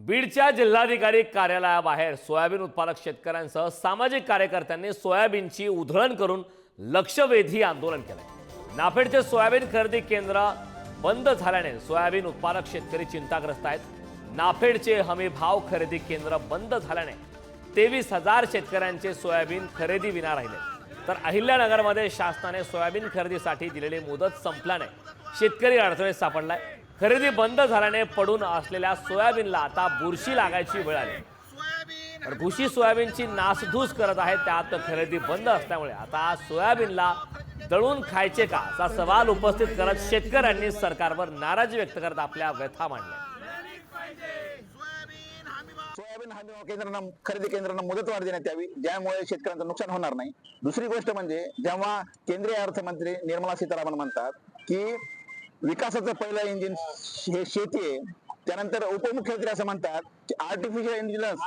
बीडच्या जिल्हाधिकारी कार्यालयाबाहेर सोयाबीन उत्पादक शेतकऱ्यांसह सामाजिक कार्यकर्त्यांनी सोयाबीनची उधळण करून लक्षवेधी आंदोलन केले। नाफेडचे सोयाबीन खरेदी केंद्र बंद झाल्याने सोयाबीन उत्पादक शेतकरी चिंताग्रस्त आहेत। नाफेडचे हमी भाव खरेदी केंद्र बंद झाल्याने 23,000 शेतकऱ्यांचे सोयाबीन खरेदी विना राहिले। तर अहिल्यानगरमध्ये शासनाने सोयाबीन खरेदीसाठी दिलेली मुदत संपल्याने शेतकरी अडचणीत सापडलाय। खरेदी बंद झाल्याने पडून असलेल्या सोयाबीनला आता बुरशी लागायची वेळ आली। तर बुरशी सोयाबीनची नासधूस करत आहे, त्यात खरेदी बंद असल्यामुळे आता सोयाबीनला दळून खायचे का असा सवाल उपस्थित करत शेतकऱ्यांनी सरकारवर नाराजी व्यक्त करत आपल्या व्यथा मांडल्या। सोयाबीन हमी भाव केंद्रांना खरेदी केंद्रांना मुदतवाढ देण्यात यावी, ज्यामुळे शेतकऱ्यांचं नुकसान होणार नाही। दुसरी गोष्ट म्हणजे जेव्हा केंद्रीय अर्थमंत्री निर्मला सीतारामन म्हणतात की विकासाचं पहिलं इंजिन हे शेती आहे, त्यानंतर उपमुख्यमंत्री असं म्हणतात की आर्टिफिशियल इंटेलिजन्स,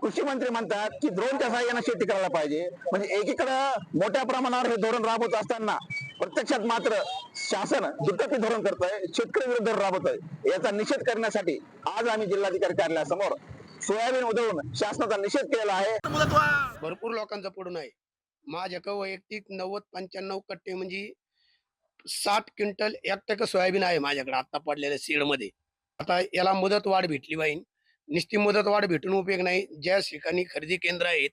कृषी मंत्री म्हणतात की ड्रोनच्या सहाय्याने शेती करायला पाहिजे। म्हणजे एकीकडे मोठ्या प्रमाणावर हे धोरण राबवत असताना प्रत्यक्षात मात्र शासन दुटप्पी धोरण करतंय, शेतकरी विरुद्ध राबवतंय। याचा निषेध करण्यासाठी आज आम्ही जिल्हाधिकारी कार्यालयासमोर सोयाबीन उधळून शासनाचा निषेध केलेला आहे। भरपूर लोकांचा पडून आहे। माझ्या वैयक्तिक 90-95 कट्टे म्हणजे 60 क्विंटल 1% सोयाबीन आहे माझ्याकडे आता पडलेल्या सीड मध्ये। आता याला मुदत वाढ भेटली पाहिजे, नुसती मुदत वाढ भेटून उपयोग नाही। ज्या ठिकाणी खरेदी केंद्र आहेत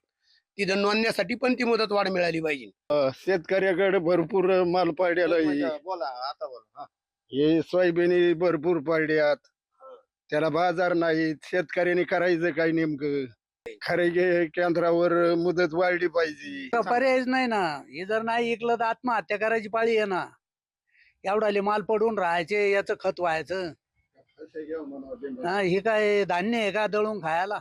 तिथं नोंदण्यासाठी पण ती मुदत वाढ मिळाली पाहिजे। शेतकऱ्याकडे भरपूर माल पडलेला आहे। बोला आता बोला। हे सोयाबीन भरपूर पडल्यात, त्याला बाजार नाही। शेतकऱ्याने करायचं काय नेमकं? खरेदी केंद्रावर मुदत वाढली पाहिजे। पर्यायच नाही ना, हे जर नाही ऐकलं तर आत्महत्या करायची पाळी आहे ना। एवढाले माल पडून राहायचे, याचं खत व्हायचं। हे काय धान्य आहे का दळून खायला?